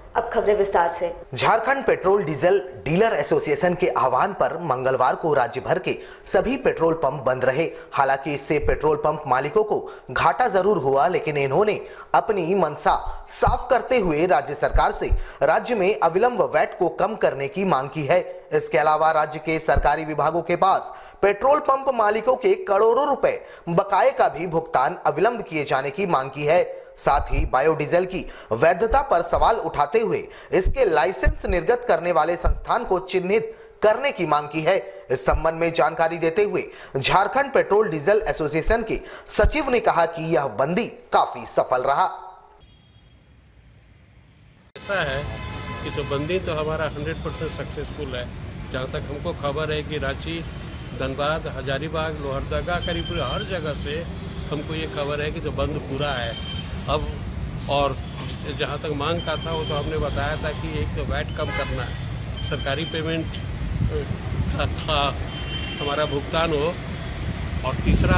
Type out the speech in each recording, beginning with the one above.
अब खबरें विस्तार से। Jharkhand petrol diesel dealer association के आह्वान पर मंगलवार को राज्य भर के सभी पेट्रोल पंप बंद रहे। हालांकि इससे पेट्रोल पंप मालिकों को घाटा जरूर हुआ, लेकिन इन्होंने अपनी मंशा साफ करते हुए राज्य सरकार से राज्य में अविलंब वैट को कम करने की मांग की है। इसके अलावा राज्य के सरकारी विभागों के पास पेट्रोल पंप मालिकों के करोड़ों रुपए बकाये का भी भुगतान अविलंब किए जाने की मांग की है। साथ ही बायोडीजल की वैधता पर सवाल उठाते हुए इसके लाइसेंस निर्गत करने वाले संस्थान को चिन्हित करने की मांग की है। इस संबंध में जानकारी देते हुए झारखंड पेट्रोल डीजल एसोसिएशन के सचिव ने कहा कि यह बंदी काफी सफल रहा। ऐसा है कि जो बंदी तो हमारा 100% सक्सेसफुल है। जहाँ तक हमको खबर है कि रांची, धनबाद, हजारीबाग, लोहरदगा, करीब हर जगह से हमको ये खबर है कि जो बंद पूरा है। अब और जहाँ तक मांग का था वो तो हमने बताया था कि एक तो वैट कम करना है, सरकारी पेमेंट का हमारा भुगतान हो, और तीसरा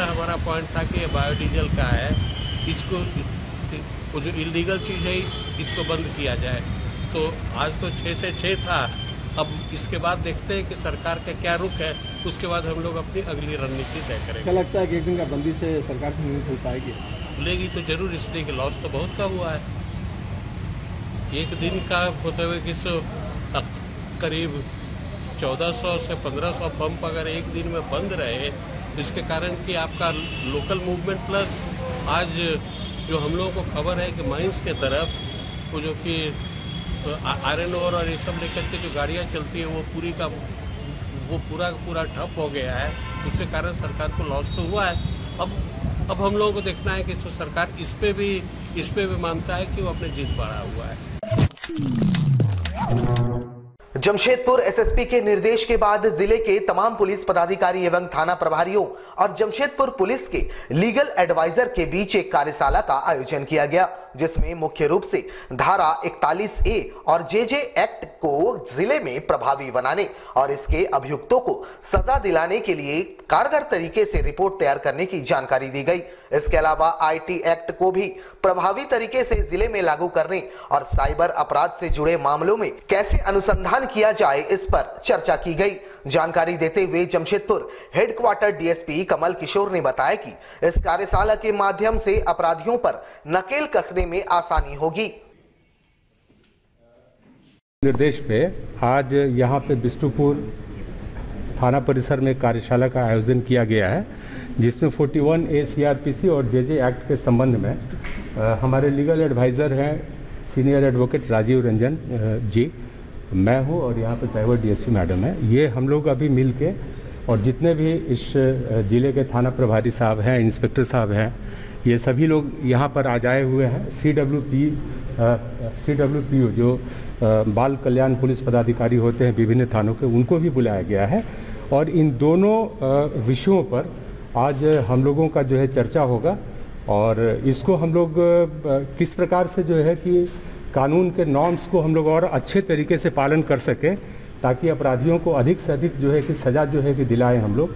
हमारा पॉइंट था कि ये बायोडीजल का है, इसको वो जो इलीगल चीज़ है इसको बंद किया जाए। तो आज तो 6 से 6 था। अब इसके बाद देखते हैं कि सरकार का क्या रुख है, उसके बाद हम लोग अपनी अगली रणनीति तय करेंगे। क्या लगता है कि एक दिन का बंदी से सरकार की नहीं खुल पाएगी? खुलेगी तो जरूर, इसलिए कि लॉस तो बहुत का हुआ है। एक दिन का होते हुए कि करीब 1400 से 1500 पंप अगर एक दिन में बंद रहे, जिसके कारण कि आपका लोकल मूवमेंट प्लस आज जो हम लोगों को खबर है कि माइंस के तरफ वो जो कि आयरन ओर और ये सब लेकर के जो गाड़ियाँ चलती है वो पूरा ठप हो गया है। उसके कारण सरकार को लॉस तो हुआ है। अब हम लोगों को देखना है कि सरकार इस पे भी मानता है कि वो अपने जीत बढ़ा हुआ है। जमशेदपुर एसएसपी के निर्देश के बाद जिले के तमाम पुलिस पदाधिकारी एवं थाना प्रभारियों और जमशेदपुर पुलिस के लीगल एडवाइजर के बीच एक कार्यशाला का आयोजन किया गया, जिसमें मुख्य रूप से धारा 41A और जेजे एक्ट को जिले में प्रभावी बनाने और इसके अभियुक्तों को सजा दिलाने के लिए कारगर तरीके से रिपोर्ट तैयार करने की जानकारी दी गई। इसके अलावा आईटी एक्ट को भी प्रभावी तरीके से जिले में लागू करने और साइबर अपराध से जुड़े मामलों में कैसे अनुसंधान किया जाए, इस पर चर्चा की गई। जानकारी देते हुए जमशेदपुर हेडक्वार्टर डीएसपी कमल किशोर ने बताया कि इस कार्यशाला के माध्यम से अपराधियों पर नकेल कसने में आसानी होगी। निर्देश पे आज यहाँ पे बिष्टुपुर थाना परिसर में कार्यशाला का आयोजन किया गया है, जिसमें 41A CRPC और जेजे एक्ट के संबंध में हमारे लीगल एडवाइज़र हैं सीनियर एडवोकेट राजीव रंजन जी, मैं हूँ और यहाँ पे साइबर डीएसपी मैडम है। ये हम लोग अभी मिल के और जितने भी इस ज़िले के थाना प्रभारी साहब हैं, इंस्पेक्टर साहब हैं, ये सभी लोग यहाँ पर आ जाए हुए हैं। CWPO जो बाल कल्याण पुलिस पदाधिकारी होते हैं विभिन्न थानों के, उनको भी बुलाया गया है और इन दोनों विषयों पर आज हम लोगों का जो है चर्चा होगा और इसको हम लोग किस प्रकार से जो है कि कानून के नॉर्म्स को हम लोग और अच्छे तरीके से पालन कर सकें, ताकि अपराधियों को अधिक से अधिक जो है कि सजा जो है कि दिलाएं हम लोग।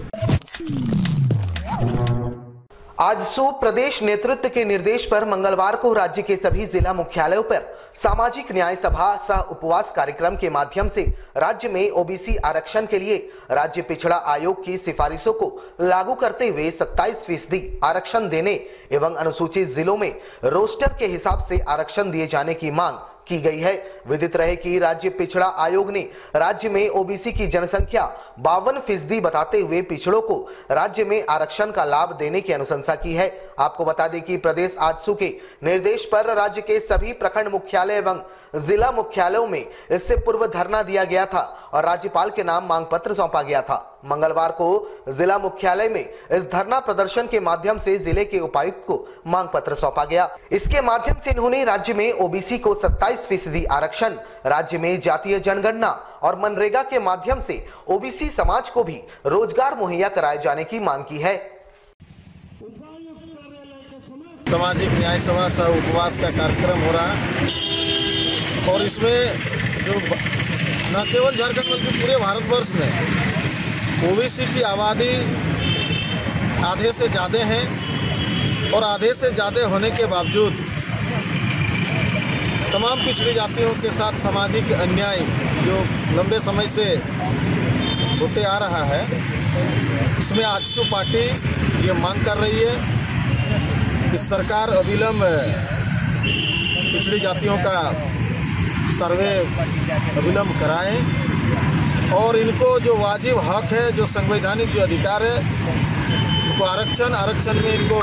आजसू प्रदेश नेतृत्व के निर्देश पर मंगलवार को राज्य के सभी जिला मुख्यालयों पर सामाजिक न्याय सभा सह उपवास कार्यक्रम के माध्यम से राज्य में ओबीसी आरक्षण के लिए राज्य पिछड़ा आयोग की सिफारिशों को लागू करते हुए 27% आरक्षण देने एवं अनुसूचित जिलों में रोस्टर के हिसाब से आरक्षण दिए जाने की मांग की गई है। विदित रहे कि राज्य पिछड़ा आयोग ने राज्य में ओबीसी की जनसंख्या 52% बताते हुए पिछड़ों को राज्य में आरक्षण का लाभ देने की अनुशंसा की है। आपको बता दें कि प्रदेश आजसू के निर्देश पर राज्य के सभी प्रखंड मुख्यालय एवं जिला मुख्यालयों में इससे पूर्व धरना दिया गया था और राज्यपाल के नाम मांग पत्र सौंपा गया था। मंगलवार को जिला मुख्यालय में इस धरना प्रदर्शन के माध्यम से जिले के उपायुक्त को मांग पत्र सौंपा गया। इसके माध्यम से इन्होंने राज्य में ओबीसी को 27% आरक्षण, राज्य में जातीय जनगणना और मनरेगा के माध्यम से ओबीसी समाज को भी रोजगार मुहैया कराए जाने की मांग की है। सामाजिक न्याय सभा सह उपवास का कार्यक्रम हो रहा है और इसमें जो न केवल झारखंड बल्कि पूरे भारतवर्ष में ओबीसी की आबादी आधे से ज़्यादा है और आधे से ज़्यादा होने के बावजूद तमाम पिछड़ी जातियों के साथ सामाजिक अन्याय जो लंबे समय से होते आ रहा है, इसमें आजसू पार्टी ये मांग कर रही है कि सरकार अविलंब पिछड़ी जातियों का सर्वे अविलंब कराए और इनको जो वाजिब हक है, जो संवैधानिक जो अधिकार है, उनको आरक्षण में इनको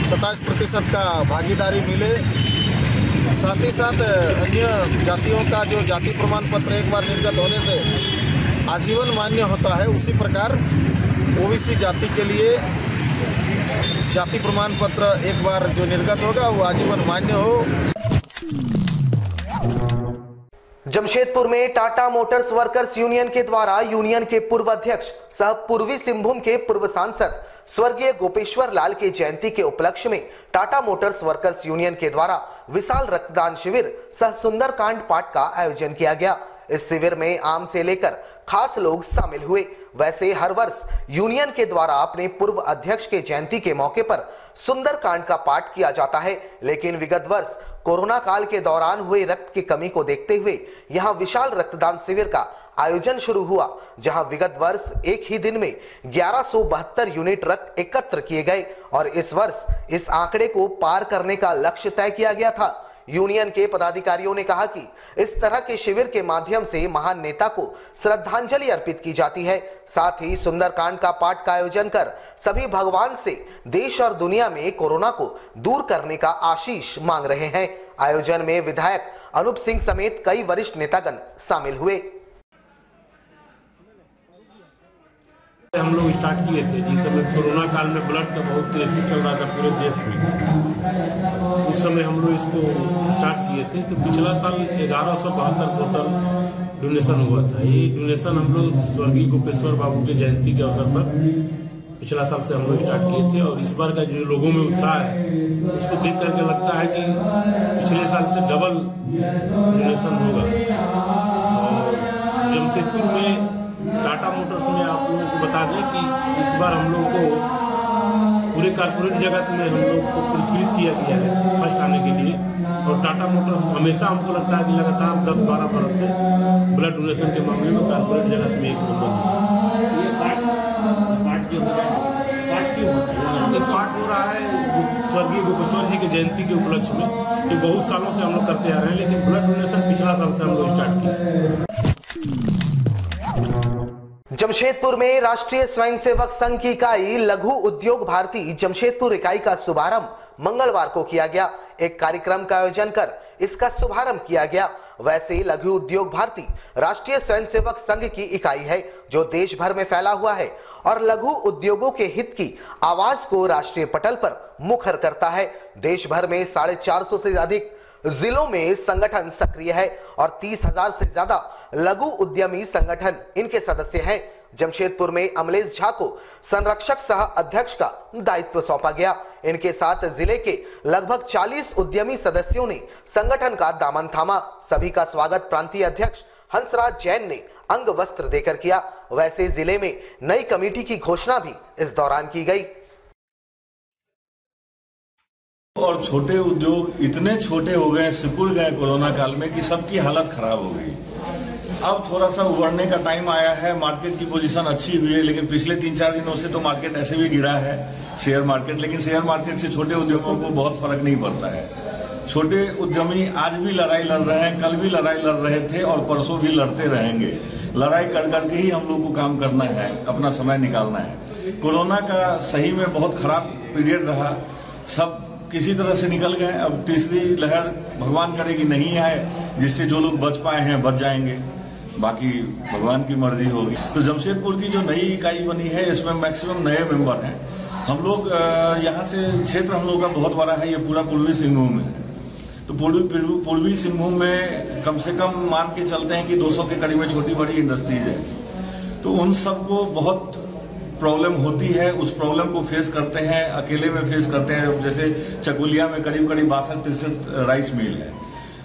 27% का भागीदारी मिले। साथ ही साथ अन्य जातियों का जो जाति प्रमाण पत्र एक बार निर्गत होने से आजीवन मान्य होता है, उसी प्रकार ओबीसी जाति के लिए जाति प्रमाण पत्र एक बार जो निर्गत होगा वो आजीवन मान्य हो। जमशेदपुर में टाटा मोटर्स वर्कर्स यूनियन के द्वारा यूनियन के पूर्व अध्यक्ष सह पूर्वी सिंहभूम के पूर्व सांसद स्वर्गीय गोपेश्वर लाल के जयंती के उपलक्ष्य में टाटा मोटर्स वर्कर्स यूनियन के द्वारा विशाल रक्तदान शिविर सह सुंदरकांड पाठ का आयोजन किया गया। इस शिविर में आम से लेकर खास लोग शामिल हुए। वैसे हर वर्ष यूनियन के द्वारा अपने पूर्व अध्यक्ष के जयंती के मौके पर सुंदरकांड का पाठ किया जाता है, लेकिन विगत वर्ष कोरोना काल के दौरान हुए रक्त की कमी को देखते हुए यहां विशाल रक्तदान शिविर का आयोजन शुरू हुआ, जहां विगत वर्ष एक ही दिन में 1172 यूनिट रक्त एकत्र किए गए और इस वर्ष इस आंकड़े को पार करने का लक्ष्य तय किया गया था। यूनियन के पदाधिकारियों ने कहा कि इस तरह के शिविर के माध्यम से महान नेता को श्रद्धांजलि अर्पित की जाती है। साथ ही सुंदरकांड का पाठ का आयोजन कर सभी भगवान से देश और दुनिया में कोरोना को दूर करने का आशीष मांग रहे हैं। आयोजन में विधायक अनूप सिंह समेत कई वरिष्ठ नेतागण शामिल हुए। हम लोग स्टार्ट किए थे जिस समय कोरोना काल में ब्लड का बहुत तेजी चल रहा था पूरे देश में, उस समय हम लोग इसको स्टार्ट किए थे। तो पिछला साल 1172 बोतल डोनेशन हुआ था। ये डोनेशन हम लोग स्वर्गीय गोपेश्वर बाबू के जयंती के अवसर पर पिछला साल से हम लोग स्टार्ट किए थे और इस बार का जो लोगों में उत्साह है उसको देख करके लगता है कि पिछले साल से डबल डोनेशन होगा। और जमशेदपुर में टाटा मोटर्स में आप लोगों को बता दें कि इस बार हम लोग को पूरे कारपोरेट जगत में हम लोग को पुरस्कृत किया गया है फर्स्ट आने के लिए। और टाटा मोटर्स हमेशा हमको लगता है कि लगातार 10-12 बरस से ब्लड डोनेशन के मामले में कारपोरेट जगत में एक नंबर है। ये पाठ जो हो रहा है स्वर्गीय गोपेश्वर जी के जयंती के उपलक्ष्य में, ये बहुत सालों से हम लोग करते आ रहे हैं, लेकिन ब्लड डोनेशन पिछला साल से हम लोग स्टार्ट किए। जमशेदपुर में राष्ट्रीय स्वयंसेवक संघ की इकाई लघु उद्योग भारती जमशेदपुर इकाई का शुभारंभ मंगलवार को किया गया। एक कार्यक्रम का आयोजन कर इसका शुभारंभ किया गया। वैसे लघु उद्योग भारती राष्ट्रीय स्वयंसेवक संघ की इकाई है जो देश भर में फैला हुआ है और लघु उद्योगों के हित की आवाज को राष्ट्रीय पटल पर मुखर करता है। देश भर में 450 से अधिक जिलों में संगठन सक्रिय है और 30,000 से ज्यादा लघु उद्यमी संगठन इनके सदस्य हैं। जमशेदपुर में अमलेश झा को संरक्षक सह अध्यक्ष का दायित्व सौंपा गया। इनके साथ जिले के लगभग 40 उद्यमी सदस्यों ने संगठन का दामन थामा। सभी का स्वागत प्रांतीय अध्यक्ष हंसराज जैन ने अंग वस्त्र देकर किया। वैसे जिले में नई कमेटी की घोषणा भी इस दौरान की गई। और छोटे उद्योग इतने छोटे हो गए, सिकुड़ गए कोरोना काल में कि सबकी हालत खराब हो गई। अब थोड़ा सा उभरने का टाइम आया है। मार्केट की पोजीशन अच्छी हुई है, लेकिन पिछले 3-4 दिनों से तो मार्केट ऐसे भी गिरा है, शेयर मार्केट। लेकिन शेयर मार्केट से छोटे उद्योगों को बहुत फर्क नहीं पड़ता है। छोटे उद्यमी आज भी लड़ाई लड़ रहे हैं, कल भी लड़ाई लड़ रहे थे और परसों भी लड़ते रहेंगे। लड़ाई कर करके ही हम लोग को काम करना है, अपना समय निकालना है। कोरोना का सही में बहुत खराब पीरियड रहा, सब किसी तरह से निकल गए। अब तीसरी लहर भगवान करे कि नहीं आए, जिससे जो लोग बच पाए हैं बच जाएंगे, बाकी भगवान की मर्जी होगी। तो जमशेदपुर की जो नई इकाई बनी है इसमें मैक्सिमम नए मेंबर हैं। हम लोग यहाँ से क्षेत्र हम लोग का बहुत बड़ा है, ये पूरा पूर्वी सिंहभूम है। तो पूर्वी सिंहभूम में कम से कम मान के चलते हैं कि 200 के करीब में छोटी बड़ी इंडस्ट्रीज है। तो उन सबको बहुत प्रॉब्लम होती है, उस प्रॉब्लम को फेस करते हैं, अकेले में फेस करते हैं। जैसे चकुलिया में करीब 62-63 राइस मिल है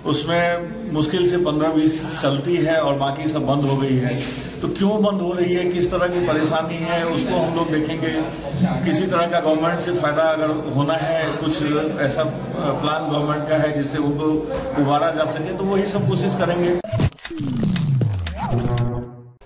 उसमें मुश्किल से 15-20 चलती है और बाकी सब बंद हो गई है। तो क्यों बंद हो रही है, किस तरह की परेशानी है, उसको हम लोग देखेंगे। किसी तरह का गवर्नमेंट से फायदा अगर होना है, कुछ ऐसा प्लान गवर्नमेंट का है जिससे उनको उबारा जा सके, तो वही सब कोशिश करेंगे।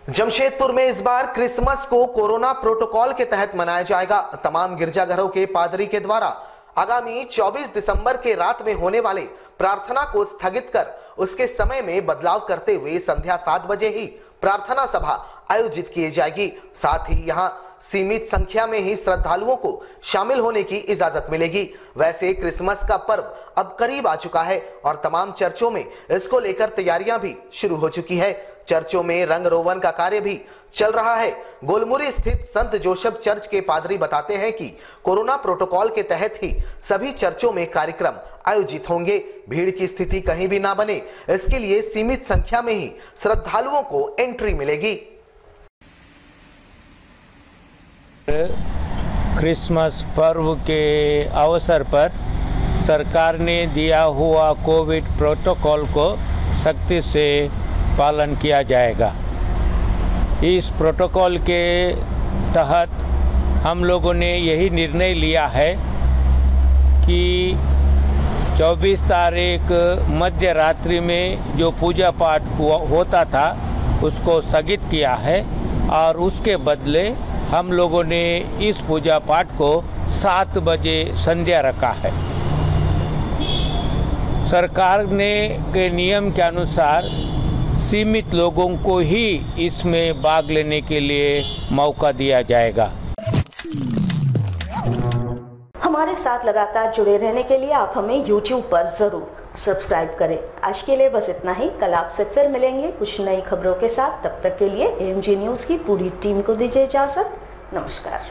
जमशेदपुर में इस बार क्रिसमस को कोरोना प्रोटोकॉल के तहत मनाया जाएगा। तमाम गिरजाघरों के पादरी के द्वारा आगामी 24 दिसंबर के रात में होने वाले प्रार्थना को स्थगित कर उसके समय में बदलाव करते हुए संध्या 7 बजे ही प्रार्थना सभा आयोजित की जाएगी। साथ ही यहां सीमित संख्या में ही श्रद्धालुओं को शामिल होने की इजाजत मिलेगी। वैसे क्रिसमस का पर्व अब करीब आ चुका है और तमाम चर्चों में इसको लेकर तैयारियां भी शुरू हो चुकी है। चर्चों में रंग रोगन का कार्य भी चल रहा है। गोलमुरी स्थित संत जोसेफ चर्च के पादरी बताते हैं कि कोरोना प्रोटोकॉल के तहत ही सभी चर्चों में कार्यक्रम आयोजित होंगे। भीड़ की स्थिति कहीं भी ना बने, इसके लिए सीमित संख्या में ही श्रद्धालुओं को एंट्री मिलेगी। क्रिसमस पर्व के अवसर पर सरकार ने दिया हुआ कोविड प्रोटोकॉल को सख्ती से पालन किया जाएगा। इस प्रोटोकॉल के तहत हम लोगों ने यही निर्णय लिया है कि 24 तारीख मध्य रात्रि में जो पूजा पाठ होता था उसको स्थगित किया है और उसके बदले हम लोगों ने इस पूजा पाठ को 7 बजे संध्या रखा है। सरकार ने के नियम के अनुसार सीमित लोगों को ही इसमें भाग लेने के लिए मौका दिया जाएगा। हमारे साथ लगातार जुड़े रहने के लिए आप हमें YouTube पर जरूर सब्सक्राइब करें। आज के लिए बस इतना ही। कल आपसे फिर मिलेंगे कुछ नई खबरों के साथ। तब तक के लिए AMG न्यूज़ की पूरी टीम को दीजिए इजाजत। नमस्कार।